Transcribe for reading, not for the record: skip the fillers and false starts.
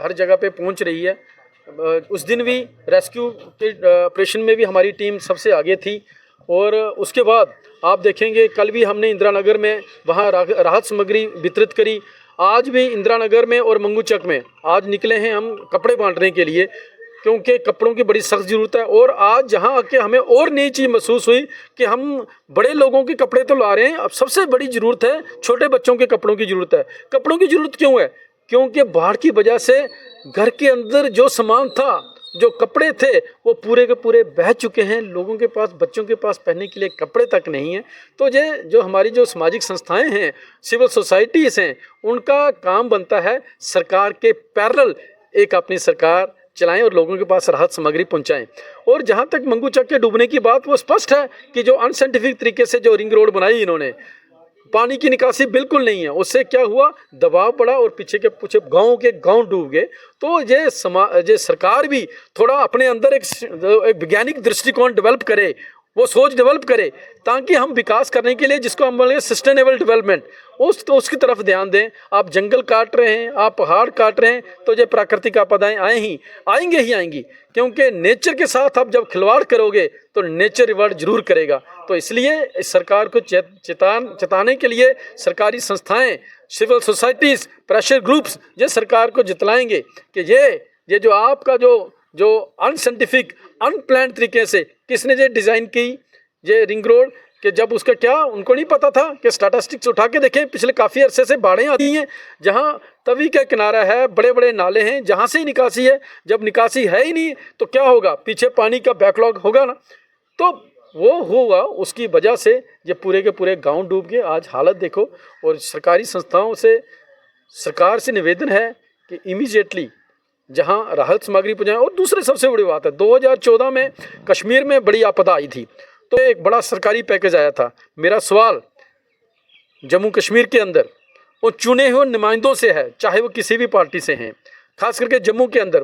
हर जगह पे पहुंच रही है। उस दिन भी रेस्क्यू के ऑपरेशन में भी हमारी टीम सबसे आगे थी। और उसके बाद आप देखेंगे कल भी हमने इंदिरा नगर में वहाँ राहत सामग्री वितरित करी। आज भी इंदिरा नगर में और मंगू चक में आज निकले हैं हम कपड़े बांटने के लिए, क्योंकि कपड़ों की बड़ी सख्त ज़रूरत है। और आज जहाँ आके हमें और नई चीज़ महसूस हुई कि हम बड़े लोगों के कपड़े तो ला रहे हैं, अब सबसे बड़ी ज़रूरत है छोटे बच्चों के कपड़ों की ज़रूरत है। कपड़ों की ज़रूरत क्यों है? क्योंकि बाढ़ की वजह से घर के अंदर जो सामान था, जो कपड़े थे, वो पूरे के पूरे बह चुके हैं। लोगों के पास, बच्चों के पास पहनने के लिए कपड़े तक नहीं है। तो ये जो हमारी जो सामाजिक संस्थाएं हैं, सिविल सोसाइटीज़ हैं, उनका काम बनता है सरकार के पैरेलल एक अपनी सरकार चलाएं और लोगों के पास राहत सामग्री पहुंचाएं। और जहां तक मंगू चक के डूबने की बात, वो स्पष्ट है कि जो अनसाइंटिफिक तरीके से जो रिंग रोड बनाई इन्होंने, पानी की निकासी बिल्कुल नहीं है। उससे क्या हुआ, दबाव पड़ा और पीछे के पूछे गाँव के गाँव डूब गए। तो ये सरकार भी थोड़ा अपने अंदर एक वैज्ञानिक दृष्टिकोण डेवलप करे, वो सोच डेवलप करे, ताकि हम विकास करने के लिए, जिसको हम बोलेंगे सस्टेनेबल डेवलपमेंट, उसकी तरफ ध्यान दें। आप जंगल काट रहे हैं, आप पहाड़ काट रहे हैं, तो ये प्राकृतिक आपदाएं आएंगी, क्योंकि नेचर के साथ आप जब खिलवाड़ करोगे तो नेचर रिवर्ट जरूर करेगा। तो इसलिए इस सरकार को चेताने के लिए सरकारी संस्थाएं, सिविल सोसाइटीज़, प्रेशर ग्रुप्स ये सरकार को जितलाएंगे कि ये जो आपका जो अनसाइंटिफिक अनप्लान्ड तरीके से किसने ये डिज़ाइन की ये रिंग रोड, कि जब उसका क्या उनको नहीं पता था कि स्टैटिस्टिक्स उठा के देखें, पिछले काफ़ी अरसे से बाढ़ें आती हैं, जहां तवी का किनारा है, बड़े बड़े नाले हैं, जहां से निकासी है। जब निकासी है ही नहीं तो क्या होगा, पीछे पानी का बैकलॉग होगा ना। तो वो हुआ, उसकी वजह से ये पूरे के पूरे गांव डूब गए। आज हालत देखो। और सरकारी संस्थाओं से, सरकार से निवेदन है कि इमीडिएटली जहां राहत सामग्री पहुँचाएं। और दूसरी सबसे बड़ी बात है, 2014 में कश्मीर में बड़ी आपदा आई थी, तो एक बड़ा सरकारी पैकेज आया था। मेरा सवाल जम्मू कश्मीर के अंदर वो चुने हुए नुमाइंदों से है, चाहे वो किसी भी पार्टी से हैं, खास करके जम्मू के अंदर